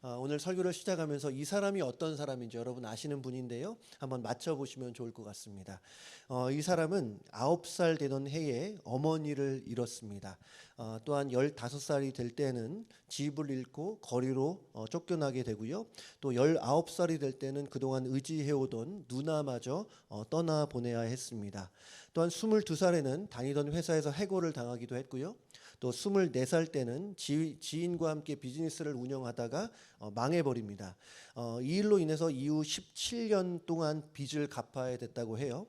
오늘 설교를 시작하면서 이 사람이 어떤 사람인지 여러분 아시는 분인데요. 한번 맞춰보시면 좋을 것 같습니다. 이 사람은 9살 되던 해에 어머니를 잃었습니다. 또한 15살이 될 때는 집을 잃고 거리로 쫓겨나게 되고요. 또 19살이 될 때는 그동안 의지해오던 누나마저 떠나보내야 했습니다. 또한 22살에는 다니던 회사에서 해고를 당하기도 했고요. 또 24살 때는 지인과 함께 비즈니스를 운영하다가 망해버립니다. 이 일로 인해서 이후 17년 동안 빚을 갚아야 됐다고 해요.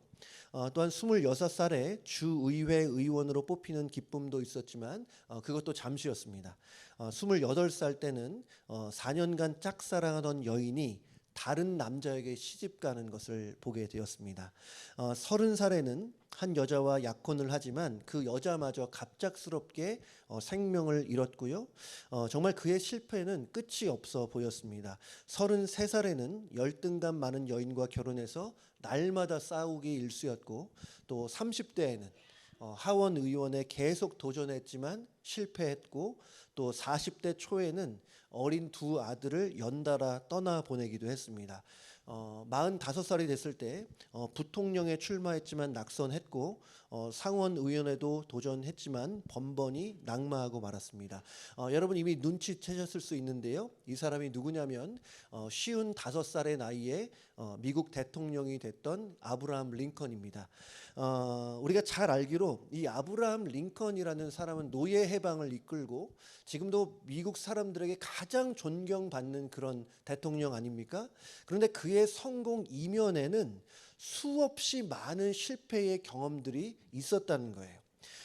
또한 26살에 주의회 의원으로 뽑히는 기쁨도 있었지만 그것도 잠시였습니다. 28살 때는 4년간 짝사랑하던 여인이 다른 남자에게 시집가는 것을 보게 되었습니다. 30살에는 한 여자와 약혼을 하지만 그 여자마저 갑작스럽게 생명을 잃었고요. 정말 그의 실패는 끝이 없어 보였습니다. 33살에는 열등감 많은 여인과 결혼해서 날마다 싸우기 일쑤였고, 또 30대에는 하원 의원에 계속 도전했지만 실패했고, 또 40대 초에는 어린 두 아들을 연달아 떠나보내기도 했습니다. 45살이 됐을 때 부통령에 출마했지만 낙선했고, 상원 의원에도 도전했지만 번번이 낙마하고 말았습니다. 여러분 이미 눈치채셨을 수 있는데요. 이 사람이 누구냐면 55살의 나이에 미국 대통령이 됐던 아브라함 링컨입니다. 우리가 잘 알기로 이 아브라함 링컨이라는 사람은 노예 해방을 이끌고 지금도 미국 사람들에게 가장 존경받는 그런 대통령 아닙니까? 그런데 그의 성공 이면에는 수없이 많은 실패의 경험들이 있었다는 거예요.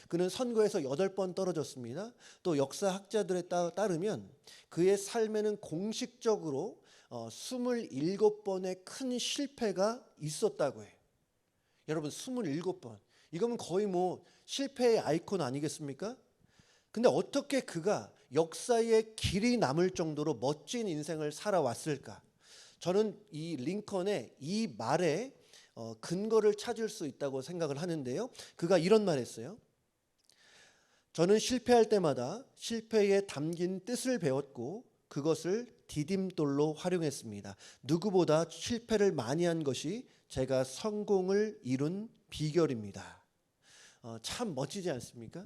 그는 선거에서 8번 떨어졌습니다. 또 역사학자들에 따르면 그의 삶에는 공식적으로 27번의 큰 실패가 있었다고 해요. 여러분 27번. 이거면 거의 뭐 실패의 아이콘 아니겠습니까? 근데 어떻게 그가 역사에 길이 남을 정도로 멋진 인생을 살아왔을까? 저는 이 링컨의 이 말에 근거를 찾을 수 있다고 생각을 하는데요. 그가 이런 말 했어요. 저는 실패할 때마다 실패에 담긴 뜻을 배웠고 그것을 디딤돌로 활용했습니다. 누구보다 실패를 많이 한 것이 제가 성공을 이룬 비결입니다. 참 멋지지 않습니까?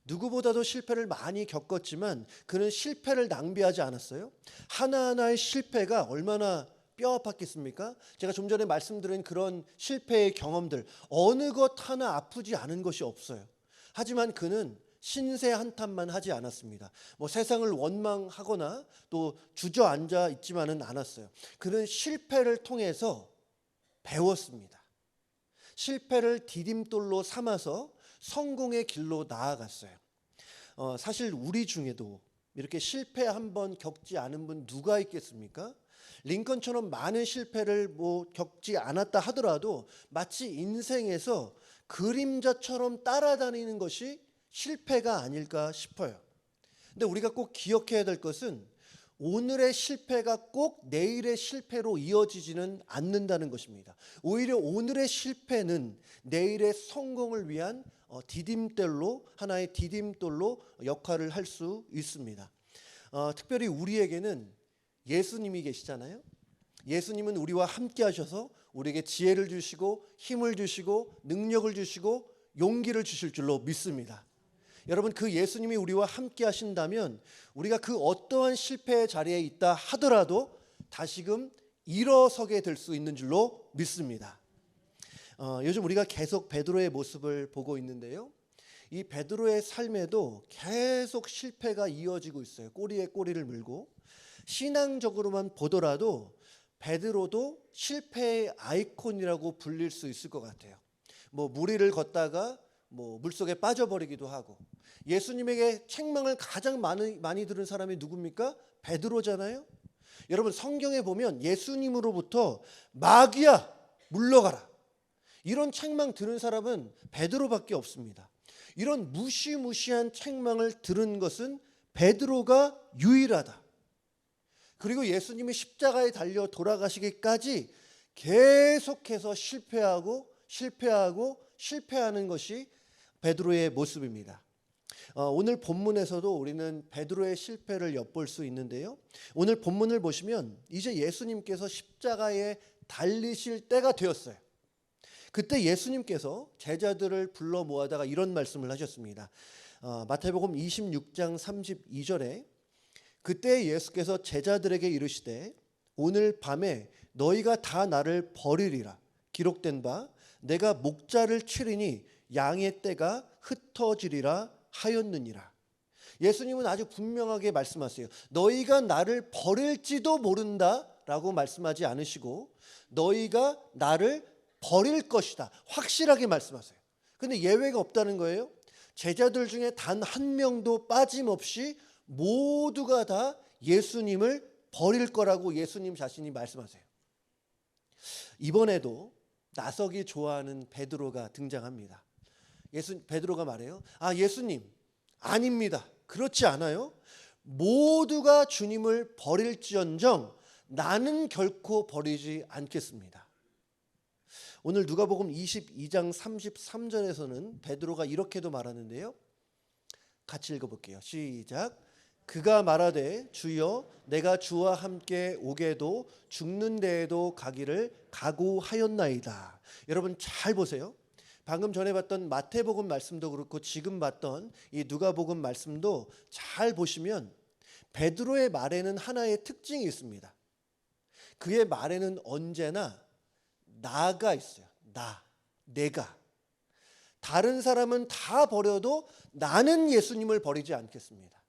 누구보다도 실패를 많이 겪었지만 그는 실패를 낭비하지 않았어요. 하나하나의 실패가 얼마나 뼈 아팠겠습니까? 제가 좀 전에 말씀드린 그런 실패의 경험들 어느 것 하나 아프지 않은 것이 없어요. 하지만 그는 신세 한탄만 하지 않았습니다. 세상을 원망하거나 또 주저앉아 있지만은 않았어요. 그는 실패를 통해서 배웠습니다. 실패를 디딤돌로 삼아서 성공의 길로 나아갔어요. 사실 우리 중에도 이렇게 실패 한번 겪지 않은 분 누가 있겠습니까? 링컨처럼 많은 실패를 겪지 않았다 하더라도 마치 인생에서 그림자처럼 따라다니는 것이 실패가 아닐까 싶어요. 근데 우리가 꼭 기억해야 될 것은 오늘의 실패가 꼭 내일의 실패로 이어지지는 않는다는 것입니다. 오히려 오늘의 실패는 내일의 성공을 위한 하나의 디딤돌로 역할을 할 수 있습니다. 특별히 우리에게는 예수님이 계시잖아요. 예수님은 우리와 함께 하셔서 우리에게 지혜를 주시고 힘을 주시고 능력을 주시고 용기를 주실 줄로 믿습니다. 여러분 그 예수님이 우리와 함께 하신다면 우리가 그 어떠한 실패의 자리에 있다 하더라도 다시금 일어서게 될 수 있는 줄로 믿습니다. 요즘 우리가 계속 베드로의 모습을 보고 있는데요. 이 베드로의 삶에도 계속 실패가 이어지고 있어요. 꼬리에 꼬리를 물고. 신앙적으로만 보더라도 베드로도 실패의 아이콘이라고 불릴 수 있을 것 같아요. 무리를 걷다가 물속에 빠져버리기도 하고, 예수님에게 책망을 가장 많이 들은 사람이 누굽니까? 베드로잖아요. 여러분 성경에 보면 예수님으로부터 마귀야 물러가라 이런 책망 들은 사람은 베드로밖에 없습니다. 이런 무시무시한 책망을 들은 것은 베드로가 유일하다. 그리고 예수님이 십자가에 달려 돌아가시기까지 계속해서 실패하는 것이 베드로의 모습입니다. 오늘 본문에서도 우리는 베드로의 실패를 엿볼 수 있는데요. 오늘 본문을 보시면 이제 예수님께서 십자가에 달리실 때가 되었어요. 그때 예수님께서 제자들을 불러 모아다가 이런 말씀을 하셨습니다. 마태복음 26장 32절에 그때 예수께서 제자들에게 이르시되 오늘 밤에 너희가 다 나를 버리리라. 기록된 바 내가 목자를 치리니 양의 떼가 흩어지리라 하였느니라. 예수님은 아주 분명하게 말씀하세요. 너희가 나를 버릴지도 모른다라고 말씀하지 않으시고 너희가 나를 버릴 것이다. 확실하게 말씀하세요. 근데 예외가 없다는 거예요. 제자들 중에 단 한 명도 빠짐없이 모두가 다 예수님을 버릴 거라고 예수님 자신이 말씀하세요. 이번에도 나서기 좋아하는 베드로가 등장합니다. 베드로가 말해요. 예수님, 아닙니다. 그렇지 않아요. 모두가 주님을 버릴지언정 나는 결코 버리지 않겠습니다. 오늘 누가복음 22장 33절에서는 베드로가 이렇게도 말하는데요. 같이 읽어볼게요. 시작. 그가 말하되 주여 내가 주와 함께 오게도 죽는 데에도 가기를 각오하였나이다. 여러분 잘 보세요. 방금 전에 봤던 마태복음 말씀도 그렇고 지금 봤던 이 누가복음 말씀도 잘 보시면 베드로의 말에는 하나의 특징이 있습니다. 그의 말에는 언제나 나가 있어요. 내가. 다른 사람은 다 버려도 나는 예수님을 버리지 않겠습니다.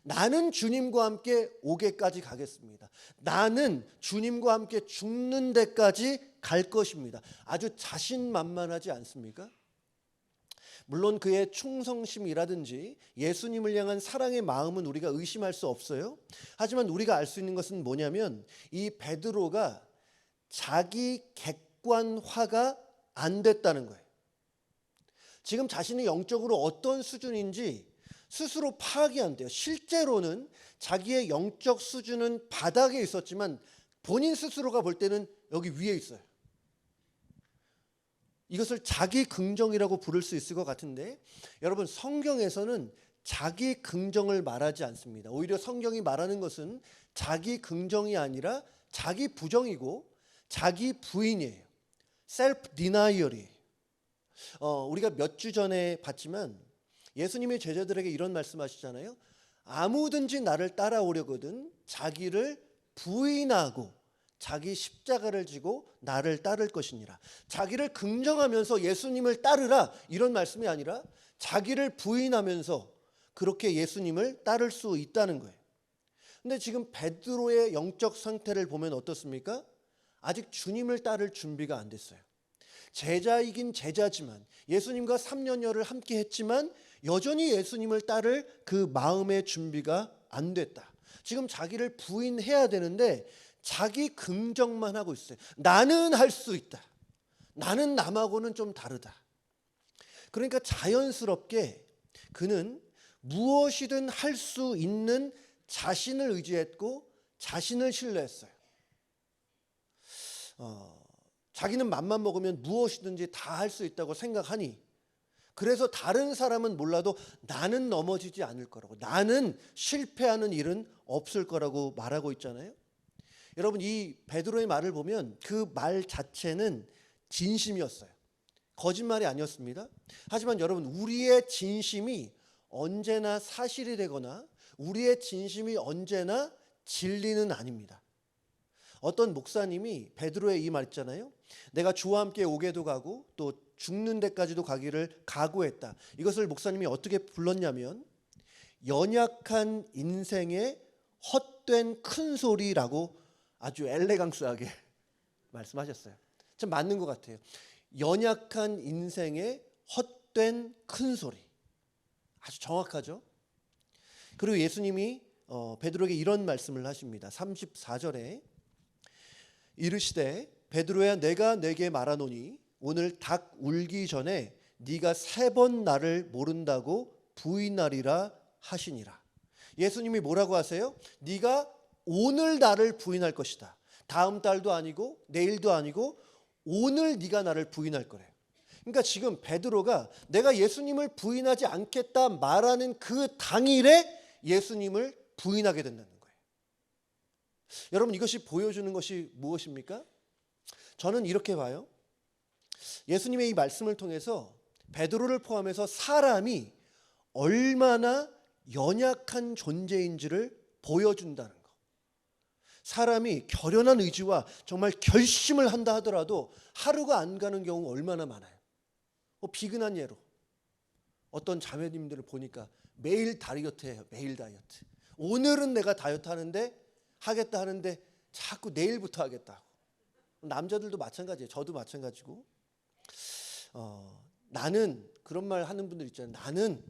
나는 주님과 함께 오게까지 가겠습니다. 나는 주님과 함께 죽는 데까지 갈 것입니다. 아주 자신만만하지 않습니까? 물론 그의 충성심이라든지 예수님을 향한 사랑의 마음은 우리가 의심할 수 없어요. 하지만 우리가 알 수 있는 것은 뭐냐면 이 베드로가 자기 객관화가 안 됐다는 거예요. 지금 자신이 영적으로 어떤 수준인지 스스로 파악이 안 돼요. 실제로는 자기의 영적 수준은 바닥에 있었지만 본인 스스로가 볼 때는 여기 위에 있어요. 이것을 자기 긍정이라고 부를 수 있을 것 같은데 여러분 성경에서는 자기 긍정을 말하지 않습니다. 오히려 성경이 말하는 것은 자기 긍정이 아니라 자기 부정이고 자기 부인이에요. 셀프 디나이얼이에요. 우리가 몇 주 전에 봤지만 예수님의 제자들에게 이런 말씀하시잖아요. 아무든지 나를 따라오려거든 자기를 부인하고 자기 십자가를 지고 나를 따를 것이니라. 자기를 긍정하면서 예수님을 따르라 이런 말씀이 아니라 자기를 부인하면서 그렇게 예수님을 따를 수 있다는 거예요. 근데 지금 베드로의 영적 상태를 보면 어떻습니까? 아직 주님을 따를 준비가 안 됐어요. 제자이긴 제자지만 예수님과 3년여를 함께 했지만 여전히 예수님을 따를 그 마음의 준비가 안 됐다. 지금 자기를 부인해야 되는데 자기 긍정만 하고 있어요. 나는 할 수 있다. 나는 남하고는 좀 다르다. 그러니까 자연스럽게 그는 무엇이든 할 수 있는 자신을 의지했고 자신을 신뢰했어요. 자기는 맘만 먹으면 무엇이든지 다 할 수 있다고 생각하니 그래서 다른 사람은 몰라도 나는 넘어지지 않을 거라고 나는 실패하는 일은 없을 거라고 말하고 있잖아요. 여러분 이 베드로의 말을 보면 그 말 자체는 진심이었어요. 거짓말이 아니었습니다. 하지만 여러분 우리의 진심이 언제나 사실이 되거나 우리의 진심이 언제나 진리는 아닙니다. 어떤 목사님이 베드로의 이 말 있잖아요. 내가 주와 함께 오게도 가고 또 죽는 데까지도 가기를 각오했다. 이것을 목사님이 어떻게 불렀냐면 연약한 인생의 헛된 큰 소리라고 아주 엘레강스하게 말씀하셨어요. 참 맞는 것 같아요. 연약한 인생의 헛된 큰 소리. 아주 정확하죠. 그리고 예수님이 베드로에게 이런 말씀을 하십니다. 34절에 이르시되 베드로야 내가 네게 말하노니 오늘 닭 울기 전에 네가 3번 나를 모른다고 부인하리라 하시니라. 예수님이 뭐라고 하세요? 네가 오늘 나를 부인할 것이다. 다음 달도 아니고 내일도 아니고 오늘 네가 나를 부인할 거래요. 그러니까 지금 베드로가 내가 예수님을 부인하지 않겠다 말하는 그 당일에 예수님을 부인하게 된다는 거예요. 여러분, 이것이 보여주는 것이 무엇입니까? 저는 이렇게 봐요. 예수님의 이 말씀을 통해서 베드로를 포함해서 사람이 얼마나 연약한 존재인지를 보여준다는 거. 사람이 결연한 의지와 정말 결심을 한다 하더라도 하루가 안 가는 경우 얼마나 많아요. 비근한 예로 어떤 자매님들을 보니까 매일 다이어트 해요. 매일 다이어트. 오늘은 내가 다이어트 하겠다 하는데 자꾸 내일부터 하겠다고. 남자들도 마찬가지예요. 저도 마찬가지고. 나는 그런 말 하는 분들 있잖아요. 나는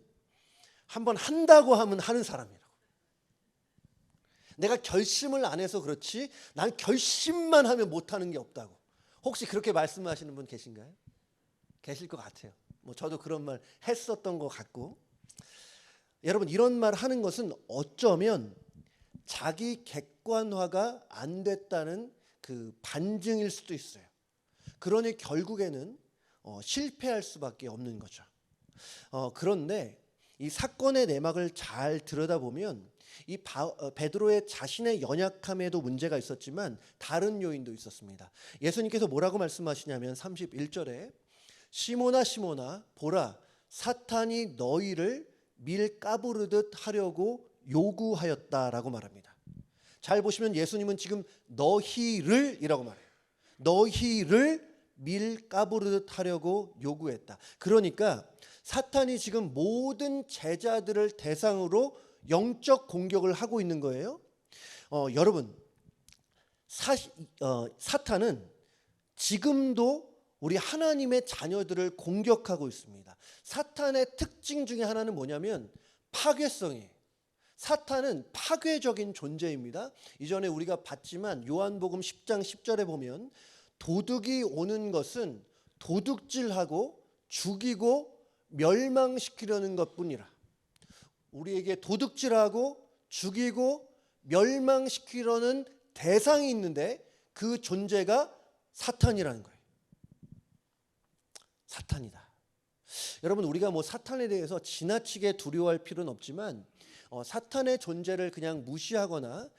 한번 한다고 하면 하는 사람이라고. 내가 결심을 안 해서 그렇지 난 결심만 하면 못하는 게 없다고. 혹시 그렇게 말씀하시는 분 계신가요? 계실 것 같아요. 저도 그런 말 했었던 것 같고. 여러분, 이런 말 하는 것은 어쩌면 자기 객관화가 안 됐다는 그 반증일 수도 있어요. 그러니 결국에는 실패할 수밖에 없는 거죠. 그런데 이 사건의 내막을 잘 들여다보면 이 베드로의 자신의 연약함에도 문제가 있었지만 다른 요인도 있었습니다. 예수님께서 뭐라고 말씀하시냐면 31절에 시몬아 시몬아 보라 사탄이 너희를 밀 까부르듯 하려고 요구하였다라고 말합니다. 잘 보시면 예수님은 지금 너희를 이라고 말해요. 너희를 밀 까부르듯 하려고 요구했다. 그러니까 사탄이 지금 모든 제자들을 대상으로 영적 공격을 하고 있는 거예요. 여러분, 사탄은 지금도 우리 하나님의 자녀들을 공격하고 있습니다. 사탄의 특징 중에 하나는 뭐냐면 파괴성이에요. 사탄은 파괴적인 존재입니다. 이전에 우리가 봤지만 요한복음 10장 10절에 보면 도둑이 오는 것은 도둑질하고 죽이고 멸망시키려는 것뿐이라. 우리에게 도둑질하고 죽이고 멸망시키려는 대상이 있는데 그 존재가 사탄이라는 거예요. 사탄이다. 여러분, 우리가 사탄에 대해서 지나치게 두려워할 필요는 없지만 사탄의 존재를 그냥 무시하거나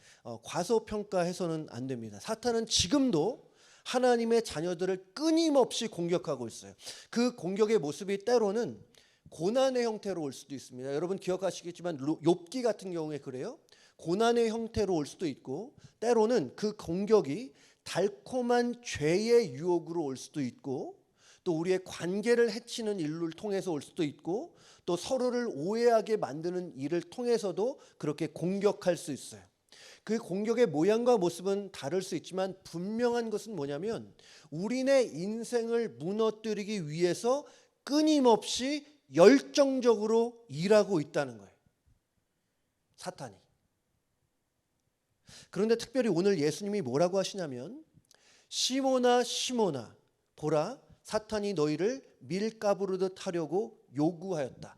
과소평가해서는 안 됩니다. 사탄은 지금도 하나님의 자녀들을 끊임없이 공격하고 있어요. 그 공격의 모습이 때로는 고난의 형태로 올 수도 있습니다. 여러분 기억하시겠지만 욥기 같은 경우에 그래요. 고난의 형태로 올 수도 있고 때로는 그 공격이 달콤한 죄의 유혹으로 올 수도 있고 또 우리의 관계를 해치는 일을 통해서 올 수도 있고 또 서로를 오해하게 만드는 일을 통해서도 그렇게 공격할 수 있어요. 그 공격의 모양과 모습은 다를 수 있지만 분명한 것은 뭐냐면 우리네 인생을 무너뜨리기 위해서 끊임없이 열정적으로 일하고 있다는 거예요. 사탄이. 그런데 특별히 오늘 예수님이 뭐라고 하시냐면 시몬아 시몬아 보라 사탄이 너희를 밀가부르듯 하려고 요구하였다.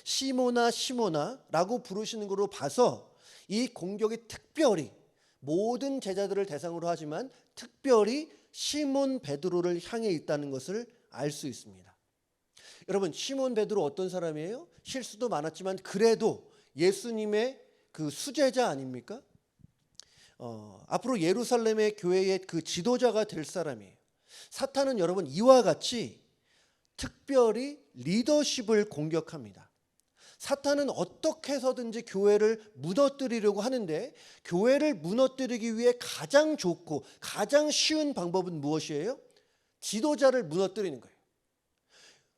시몬아 시몬아라고 부르시는 것으로 봐서 이 공격이 특별히 모든 제자들을 대상으로 하지만 특별히 시몬 베드로를 향해 있다는 것을 알 수 있습니다. 여러분, 시몬 베드로 어떤 사람이에요? 실수도 많았지만 그래도 예수님의 그 수제자 아닙니까? 앞으로 예루살렘의 교회의 그 지도자가 될 사람이에요. 사탄은 여러분 이와 같이 특별히 리더십을 공격합니다. 사탄은 어떻게 해서든지 교회를 무너뜨리려고 하는데 교회를 무너뜨리기 위해 가장 좋고 가장 쉬운 방법은 무엇이에요? 지도자를 무너뜨리는 거예요.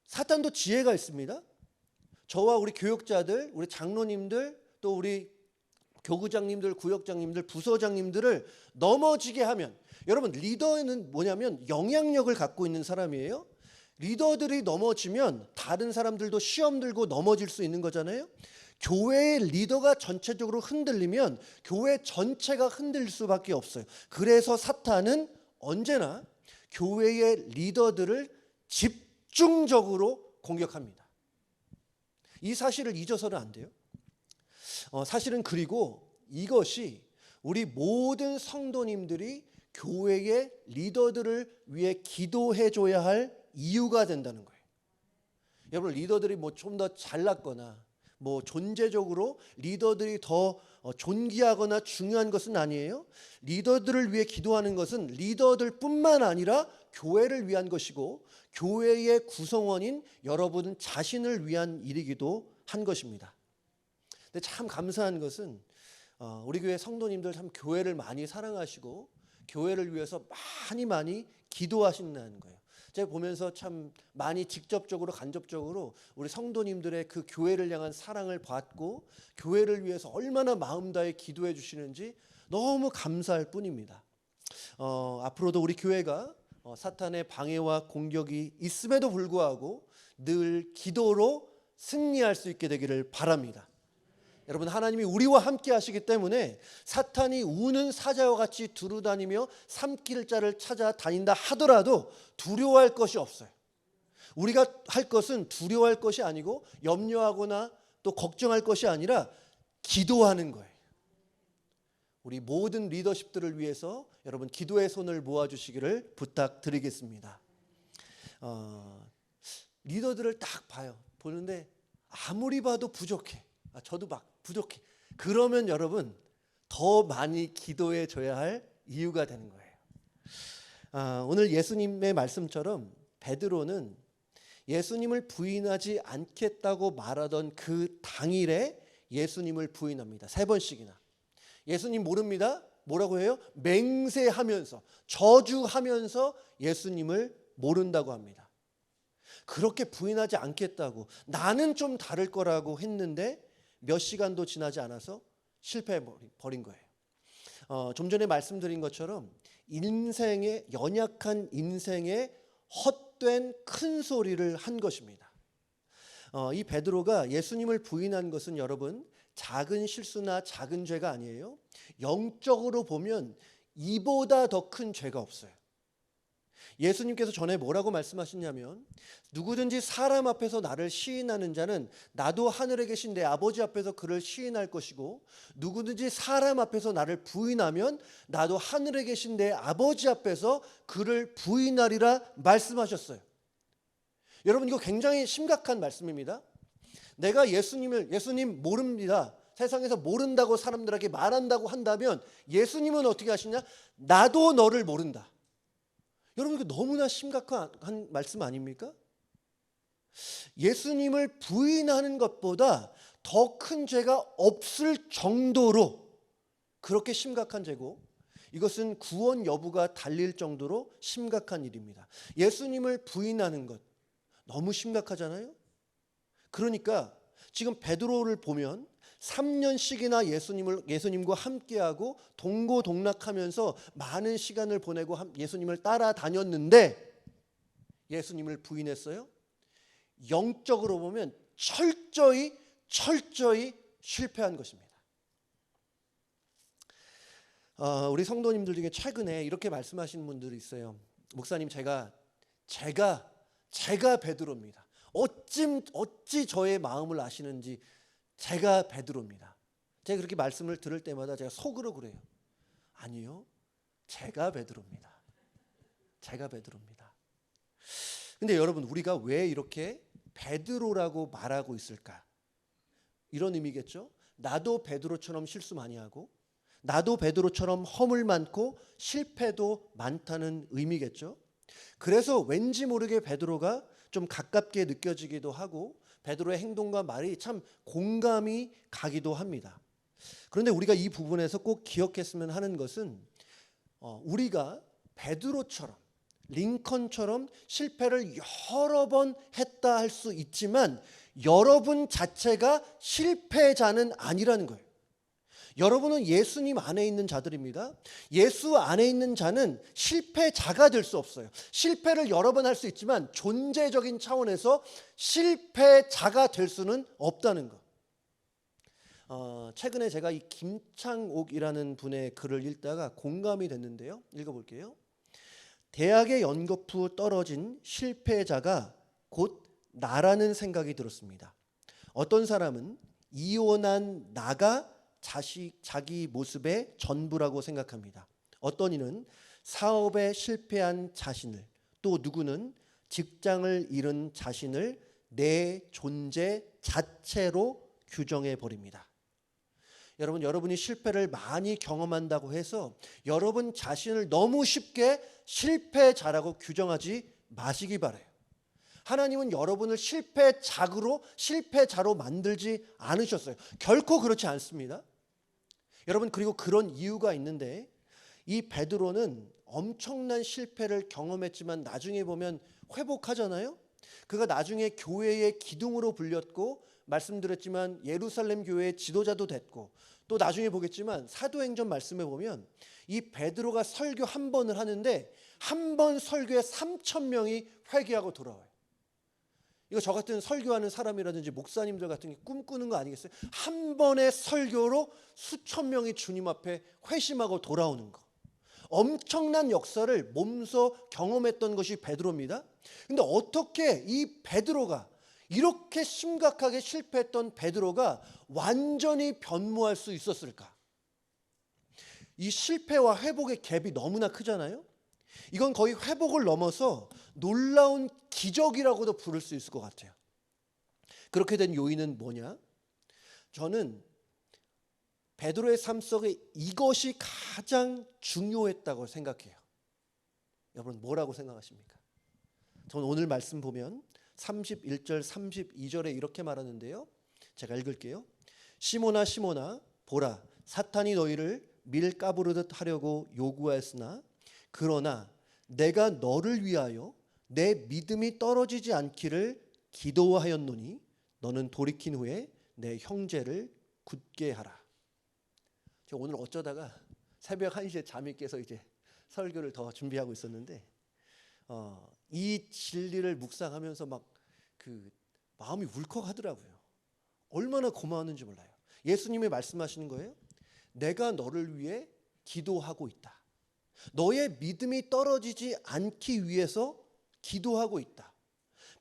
사탄도 지혜가 있습니다. 저와 우리 교육자들, 우리 장로님들, 또 우리 교구장님들, 구역장님들, 부서장님들을 넘어지게 하면 여러분 리더는 뭐냐면 영향력을 갖고 있는 사람이에요. 리더들이 넘어지면 다른 사람들도 시험 들고 넘어질 수 있는 거잖아요. 교회의 리더가 전체적으로 흔들리면 교회 전체가 흔들릴 수밖에 없어요. 그래서 사탄은 언제나 교회의 리더들을 집중적으로 공격합니다. 이 사실을 잊어서는 안 돼요. 사실은 그리고 이것이 우리 모든 성도님들이 교회의 리더들을 위해 기도해 줘야 할 이유가 된다는 거예요. 여러분, 리더들이 뭐 좀 더 잘났거나 뭐 존재적으로 리더들이 더 존귀하거나 중요한 것은 아니에요. 리더들을 위해 기도하는 것은 리더들뿐만 아니라 교회를 위한 것이고 교회의 구성원인 여러분 자신을 위한 일이기도 한 것입니다. 근데 참 감사한 것은 우리 교회 성도님들 참 교회를 많이 사랑하시고 교회를 위해서 많이 기도하신다는 거예요. 제가 보면서 참 많이 직접적으로 간접적으로 우리 성도님들의 그 교회를 향한 사랑을 받고 교회를 위해서 얼마나 마음 다해 기도해 주시는지 너무 감사할 뿐입니다. 앞으로도 우리 교회가 사탄의 방해와 공격이 있음에도 불구하고 늘 기도로 승리할 수 있게 되기를 바랍니다. 여러분, 하나님이 우리와 함께 하시기 때문에 사탄이 우는 사자와 같이 두루다니며 삼킬 자를 찾아다닌다 하더라도 두려워할 것이 없어요. 우리가 할 것은 두려워할 것이 아니고 염려하거나 또 걱정할 것이 아니라 기도하는 거예요. 우리 모든 리더십들을 위해서 여러분 기도의 손을 모아주시기를 부탁드리겠습니다. 리더들을 딱 보는데 아무리 봐도 부족해. 저도 막 부족해. 그러면 여러분 더 많이 기도해 줘야 할 이유가 되는 거예요. 오늘 예수님의 말씀처럼 베드로는 예수님을 부인하지 않겠다고 말하던 그 당일에 예수님을 부인합니다. 3번씩이나. 예수님 모릅니다. 뭐라고 해요? 맹세하면서 저주하면서 예수님을 모른다고 합니다. 그렇게 부인하지 않겠다고 나는 좀 다를 거라고 했는데 몇 시간도 지나지 않아서 실패해버린 거예요. 좀 전에 말씀드린 것처럼 연약한 인생에 헛된 큰 소리를 한 것입니다. 이 베드로가 예수님을 부인한 것은 여러분 작은 실수나 작은 죄가 아니에요. 영적으로 보면 이보다 더 큰 죄가 없어요. 예수님께서 전에 뭐라고 말씀하셨냐면 누구든지 사람 앞에서 나를 시인하는 자는 나도 하늘에 계신 내 아버지 앞에서 그를 시인할 것이고 누구든지 사람 앞에서 나를 부인하면 나도 하늘에 계신 내 아버지 앞에서 그를 부인하리라 말씀하셨어요. 여러분, 이거 굉장히 심각한 말씀입니다. 내가 예수님 모릅니다. 세상에서 모른다고 사람들에게 말한다고 한다면 예수님은 어떻게 하시냐? 나도 너를 모른다. 여러분, 이거 너무나 심각한 말씀 아닙니까? 예수님을 부인하는 것보다 더 큰 죄가 없을 정도로 그렇게 심각한 죄고 이것은 구원 여부가 달릴 정도로 심각한 일입니다. 예수님을 부인하는 것 너무 심각하잖아요. 그러니까 지금 베드로를 보면 3년씩이나 예수님과 함께하고 동고동락하면서 많은 시간을 보내고 예수님을 따라다녔는데 예수님을 부인했어요. 영적으로 보면 철저히 실패한 것입니다. 우리 성도님들 중에 최근에 이렇게 말씀하시는 분들이 있어요. 목사님, 제가 베드로입니다. 어찌 저의 마음을 아시는지 제가 베드로입니다. 제가 그렇게 말씀을 들을 때마다 제가 속으로 그래요. 아니요, 제가 베드로입니다. 근데 여러분, 우리가 왜 이렇게 베드로라고 말하고 있을까? 이런 의미겠죠. 나도 베드로처럼 실수 많이 하고 나도 베드로처럼 허물 많고 실패도 많다는 의미겠죠. 그래서 왠지 모르게 베드로가 좀 가깝게 느껴지기도 하고 베드로의 행동과 말이 참 공감이 가기도 합니다. 그런데 우리가 이 부분에서 꼭 기억했으면 하는 것은 우리가 베드로처럼 링컨처럼 실패를 여러 번 했다 할 수 있지만 여러분 자체가 실패자는 아니라는 거예요. 여러분은 예수님 안에 있는 자들입니다. 예수 안에 있는 자는 실패자가 될 수 없어요. 실패를 여러 번 할 수 있지만 존재적인 차원에서 실패자가 될 수는 없다는 것. 최근에 제가 이 김창옥이라는 분의 글을 읽다가 공감이 됐는데요. 읽어볼게요. 대학에 연거푸 떨어진 실패자가 곧 나라는 생각이 들었습니다. 어떤 사람은 이혼한 나가 자기 모습의 전부라고 생각합니다. 어떤 이는 사업에 실패한 자신을, 또 누구는 직장을 잃은 자신을 내 존재 자체로 규정해 버립니다. 여러분, 여러분이 실패를 많이 경험한다고 해서 여러분 자신을 너무 쉽게 실패자라고 규정하지 마시기 바라요. 하나님은 여러분을 실패자로 만들지 않으셨어요. 결코 그렇지 않습니다. 여러분, 그리고 그런 이유가 있는데, 이 베드로는 엄청난 실패를 경험했지만 나중에 보면 회복하잖아요. 그가 나중에 교회의 기둥으로 불렸고, 말씀드렸지만 예루살렘 교회의 지도자도 됐고, 또 나중에 보겠지만 사도행전 말씀에 보면 이 베드로가 설교 한 번을 하는데 한 번 설교에 3,000명이 회개하고 돌아와요. 이거 저 같은 설교하는 사람이라든지 목사님들 같은 게 꿈꾸는 거 아니겠어요? 한 번의 설교로 수천 명이 주님 앞에 회심하고 돌아오는 거. 엄청난 역사를 몸소 경험했던 것이 베드로입니다. 근데 어떻게 이 베드로가, 이렇게 심각하게 실패했던 베드로가 완전히 변모할 수 있었을까? 이 실패와 회복의 갭이 너무나 크잖아요. 이건 거의 회복을 넘어서 놀라운 기적이라고도 부를 수 있을 것 같아요. 그렇게 된 요인은 뭐냐? 저는 베드로의 삶 속에 이것이 가장 중요했다고 생각해요. 여러분, 뭐라고 생각하십니까? 저는 오늘 말씀 보면 31절 32절에 이렇게 말하는데요. 제가 읽을게요. 시몬아 시몬아, 보라, 사탄이 너희를 밀 까부르듯 하려고 요구하였으나 그러나 내가 너를 위하여 내 믿음이 떨어지지 않기를 기도하였노니 너는 돌이킨 후에 내 형제를 굳게 하라. 제가 오늘 어쩌다가 새벽 1시에 잠이 깨서 이제 설교를 더 준비하고 있었는데 이 진리를 묵상하면서 막 그 마음이 울컥하더라고요. 얼마나 고마웠는지 몰라요. 예수님이 말씀하시는 거예요. 내가 너를 위해 기도하고 있다. 너의 믿음이 떨어지지 않기 위해서 기도하고 있다.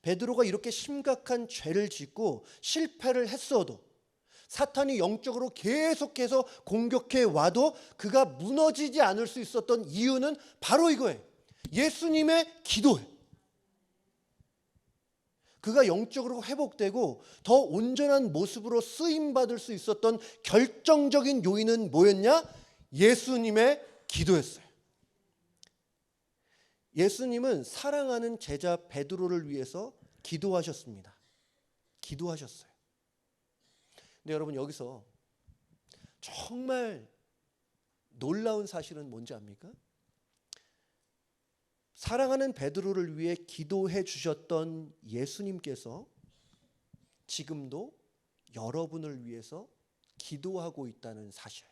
베드로가 이렇게 심각한 죄를 짓고 실패를 했어도, 사탄이 영적으로 계속해서 공격해 와도 그가 무너지지 않을 수 있었던 이유는 바로 이거예요. 예수님의 기도예요. 그가 영적으로 회복되고 더 온전한 모습으로 쓰임받을 수 있었던 결정적인 요인은 뭐였냐? 예수님의 기도였어요. 예수님은 사랑하는 제자 베드로를 위해서 기도하셨습니다. 기도하셨어요. 근데 여러분, 여기서 정말 놀라운 사실은 뭔지 압니까? 사랑하는 베드로를 위해 기도해 주셨던 예수님께서 지금도 여러분을 위해서 기도하고 있다는 사실.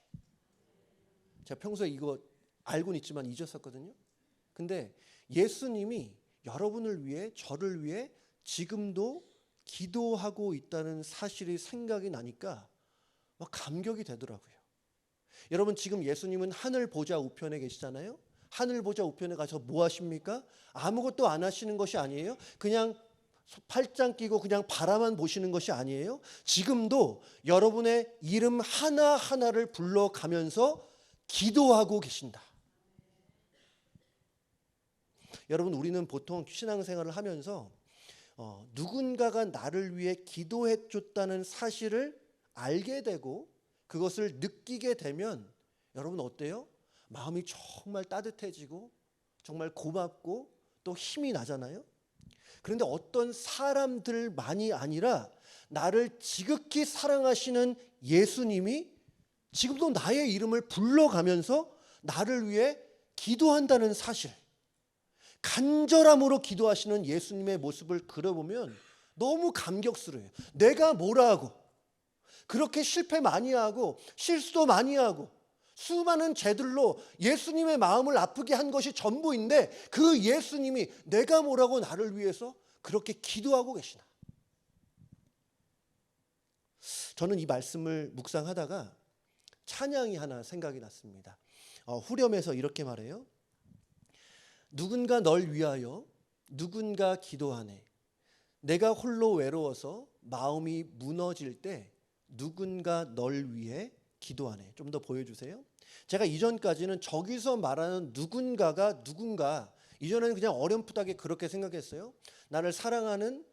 제가 평소에 이거 알고는 있지만 잊었었거든요. 근데 예수님이 여러분을 위해, 저를 위해 지금도 기도하고 있다는 사실이 생각이 나니까 막 감격이 되더라고요. 여러분, 지금 예수님은 하늘 보좌 우편에 계시잖아요. 하늘 보좌 우편에 가서 뭐 하십니까? 아무것도 안 하시는 것이 아니에요. 그냥 팔짱 끼고 그냥 바라만 보시는 것이 아니에요. 지금도 여러분의 이름 하나하나를 불러가면서 기도하고 계신다. 여러분, 우리는 보통 신앙생활을 하면서 누군가가 나를 위해 기도해 줬다는 사실을 알게 되고 그것을 느끼게 되면 여러분 어때요? 마음이 정말 따뜻해지고 정말 고맙고 또 힘이 나잖아요. 그런데 어떤 사람들만이 아니라 나를 지극히 사랑하시는 예수님이 지금도 나의 이름을 불러가면서 나를 위해 기도한다는 사실, 간절함으로 기도하시는 예수님의 모습을 그려보면 너무 감격스러워요. 내가 뭐라 하고 그렇게 실패 많이 하고 실수도 많이 하고 수많은 죄들로 예수님의 마음을 아프게 한 것이 전부인데 그 예수님이 내가 뭐라고 나를 위해서 그렇게 기도하고 계시나. 저는 이 말씀을 묵상하다가 찬양이 하나 생각이 났습니다. 후렴에서 이렇게 말해요. 누군가 널 위하여 누군가 기도하네. 내가 홀로 외로워서 마음이 무너질 때 누군가 널 위해 기도하네. 좀 더 보여주세요. 제가 이전까지는 저기서 말하는 누군가가 누군가, 이전에는 그냥 어렴풋하게 그렇게 생각했어요. 나를 사랑하는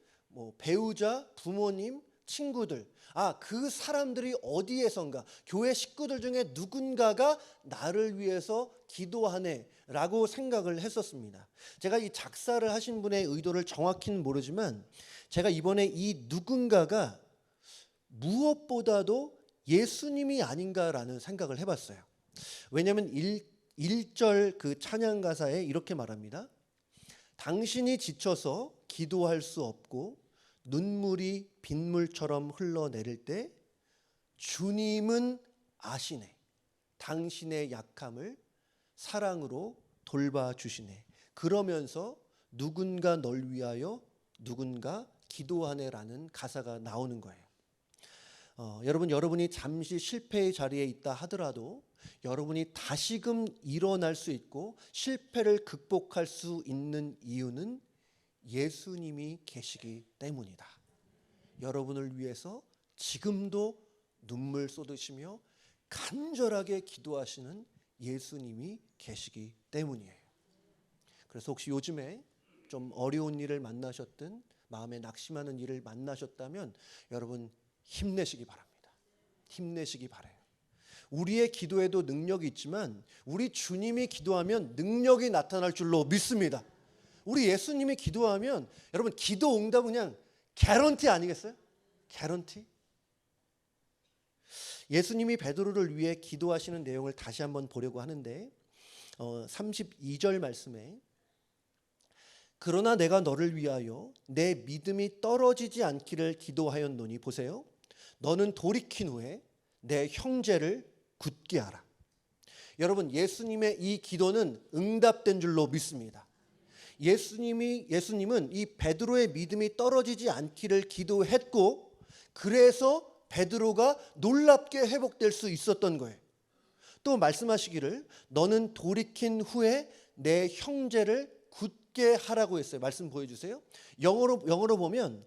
배우자, 부모님, 친구들, 그 사람들이 어디에선가, 교회 식구들 중에 누군가가 나를 위해서 기도하네 라고 생각을 했었습니다. 제가 이 작사를 하신 분의 의도를 정확히는 모르지만 제가 이번에 이 누군가가 무엇보다도 예수님이 아닌가라는 생각을 해봤어요. 왜냐하면 1절 그 찬양 가사에 이렇게 말합니다. 당신이 지쳐서 기도할 수 없고 눈물이 빗물처럼 흘러내릴 때 주님은 아시네. 당신의 약함을 사랑으로 돌봐주시네. 그러면서 누군가 널 위하여 누군가 기도하네라는 가사가 나오는 거예요. 여러분이 잠시 실패의 자리에 있다 하더라도 여러분이 다시금 일어날 수 있고 실패를 극복할 수 있는 이유는 예수님이 계시기 때문이다. 여러분을 위해서 지금도 눈물 쏟으시며 간절하게 기도하시는 예수님이 계시기 때문이에요. 그래서 혹시 요즘에 좀 어려운 일을 만나셨든 마음에 낙심하는 일을 만나셨다면 여러분 힘내시기 바랍니다. 힘내시기 바라요. 우리의 기도에도 능력이 있지만 우리 주님이 기도하면 능력이 나타날 줄로 믿습니다. 우리 예수님이 기도하면 여러분 기도 응답은 그냥 개런티 아니겠어요? 개런티? 예수님이 베드로를 위해 기도하시는 내용을 다시 한번 보려고 하는데 32절 말씀에 그러나 내가 너를 위하여 내 믿음이 떨어지지 않기를 기도하였노니 보세요. 너는 돌이킨 후에 내 형제를 굳게 하라. 여러분 예수님의 이 기도는 응답된 줄로 믿습니다. 예수님은 이 베드로의 믿음이 떨어지지 않기를 기도했고 그래서 베드로가 놀랍게 회복될 수 있었던 거예요. 또 말씀하시기를 너는 돌이킨 후에 내 형제를 굳게 하라고 했어요. 말씀 보여주세요. 영어로 보면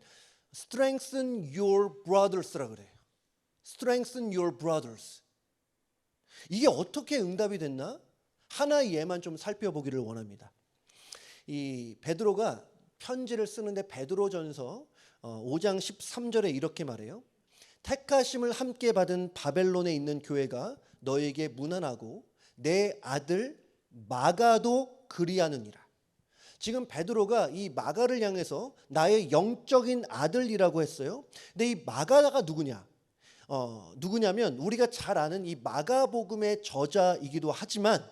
strengthen your brothers라고 그래요. strengthen your brothers. 이게 어떻게 응답이 됐나? 하나의 예만 좀 살펴보기를 원합니다. 이 베드로가 편지를 쓰는데 베드로전서 5장 13절에 이렇게 말해요. 택하심을 함께 받은 바벨론에 있는 교회가 너에게 문안하고 내 아들 마가도 그리하느니라. 지금 베드로가 이 마가를 향해서 나의 영적인 아들이라고 했어요. 근데 이 마가가 누구냐면 우리가 잘 아는 이 마가복음의 저자이기도 하지만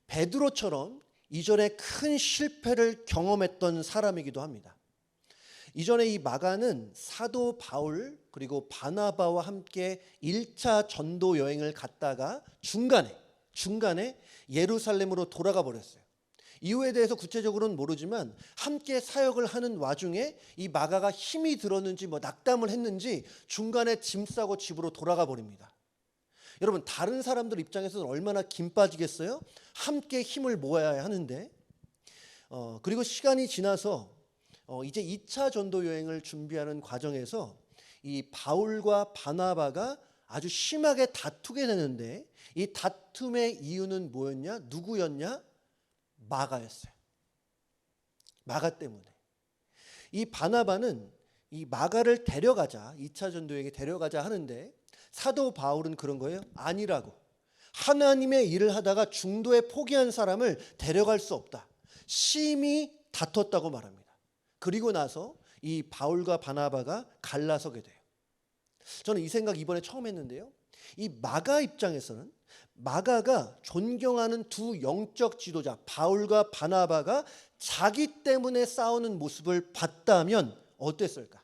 베드로처럼 이전에 큰 실패를 경험했던 사람이기도 합니다. 이전에 이 마가는 사도 바울 그리고 바나바와 함께 1차 전도 여행을 갔다가 중간에 예루살렘으로 돌아가 버렸어요. 이유에 대해서 구체적으로는 모르지만 함께 사역을 하는 와중에 이 마가가 힘이 들었는지 낙담을 했는지 중간에 짐 싸고 집으로 돌아가 버립니다. 여러분 다른 사람들 입장에서는 얼마나 김 빠지겠어요? 함께 힘을 모아야 하는데 그리고 시간이 지나서 이제 2차 전도 여행을 준비하는 과정에서 이 바울과 바나바가 아주 심하게 다투게 되는데 이 다툼의 이유는 뭐였냐? 누구였냐? 마가였어요. 마가 때문에. 이 바나바는 이 마가를 데려가자 2차 전도여행에 데려가자 하는데 사도 바울은 그런 거예요? 아니라고. 하나님의 일을 하다가 중도에 포기한 사람을 데려갈 수 없다. 심히 다퉜다고 말합니다. 그리고 나서 이 바울과 바나바가 갈라서게 돼요. 저는 이 생각 이번에 처음 했는데요. 이 마가 입장에서는 마가가 존경하는 두 영적 지도자 바울과 바나바가 자기 때문에 싸우는 모습을 봤다면 어땠을까?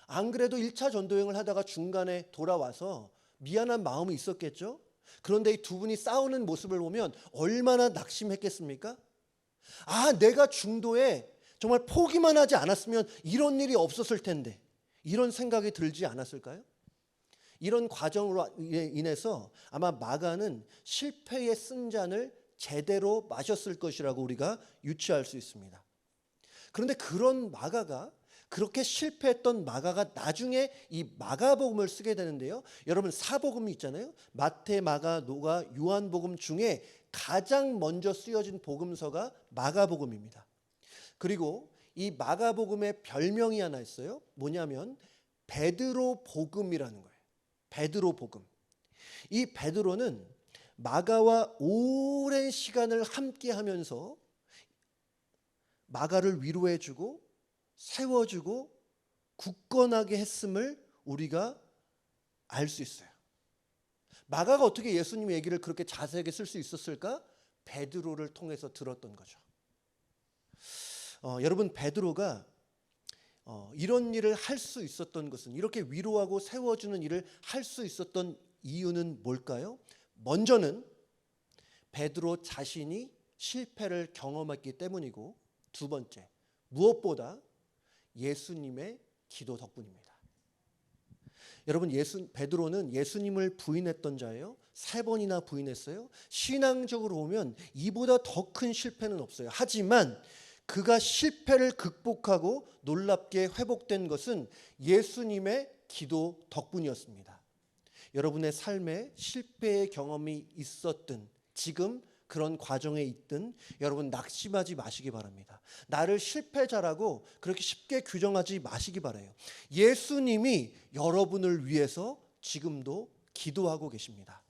안 그래도 1차 전도여행을 하다가 중간에 돌아와서 미안한 마음이 있었겠죠? 그런데 이 두 분이 싸우는 모습을 보면 얼마나 낙심했겠습니까? 내가 중도에 정말 포기만 하지 않았으면 이런 일이 없었을 텐데 이런 생각이 들지 않았을까요? 이런 과정으로 인해서 아마 마가는 실패의 쓴 잔을 제대로 마셨을 것이라고 우리가 유추할 수 있습니다. 그런데 그런 마가가 그렇게 실패했던 마가가 나중에 이 마가복음을 쓰게 되는데요. 여러분 사복음이 있잖아요. 마태, 마가, 누가, 요한복음 중에 가장 먼저 쓰여진 복음서가 마가복음입니다. 그리고 이 마가복음의 별명이 하나 있어요. 뭐냐면 베드로 복음이라는 거예요. 베드로 복음. 이 베드로는 마가와 오랜 시간을 함께 하면서 마가를 위로해주고 세워주고 굳건하게 했음을 우리가 알 수 있어요. 마가가 어떻게 예수님 얘기를 그렇게 자세하게 쓸 수 있었을까? 베드로를 통해서 들었던 거죠. 여러분 베드로가 이런 일을 할 수 있었던 것은, 이렇게 위로하고 세워주는 일을 할 수 있었던 이유는 뭘까요? 먼저는 베드로 자신이 실패를 경험했기 때문이고, 두 번째 무엇보다 예수님의 기도 덕분입니다. 여러분 베드로는 예수님을 부인했던 자예요. 3번이나 부인했어요. 신앙적으로 보면 이보다 더 큰 실패는 없어요. 하지만 그가 실패를 극복하고 놀랍게 회복된 것은 예수님의 기도 덕분이었습니다. 여러분의 삶에 실패의 경험이 있었든 지금 그런 과정에 있든 여러분 낙심하지 마시기 바랍니다. 나를 실패자라고 그렇게 쉽게 규정하지 마시기 바라요. 예수님이 여러분을 위해서 지금도 기도하고 계십니다.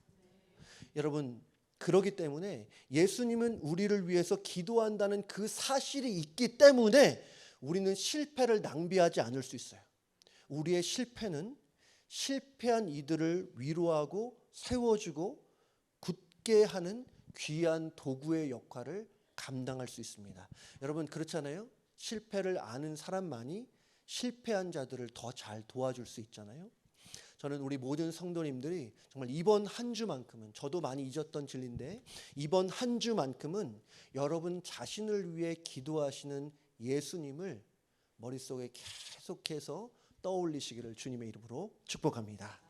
여러분 그렇기 때문에 예수님은 우리를 위해서 기도한다는 그 사실이 있기 때문에 우리는 실패를 낭비하지 않을 수 있어요. 우리의 실패는 실패한 이들을 위로하고 세워주고 굳게 하는 귀한 도구의 역할을 감당할 수 있습니다. 여러분 그렇잖아요. 실패를 아는 사람만이 실패한 자들을 더 잘 도와줄 수 있잖아요. 저는 우리 모든 성도님들이 정말 이번 한 주만큼은, 저도 많이 잊었던 진리인데 이번 한 주만큼은 여러분 자신을 위해 기도하시는 예수님을 머릿속에 계속해서 떠올리시기를 주님의 이름으로 축복합니다.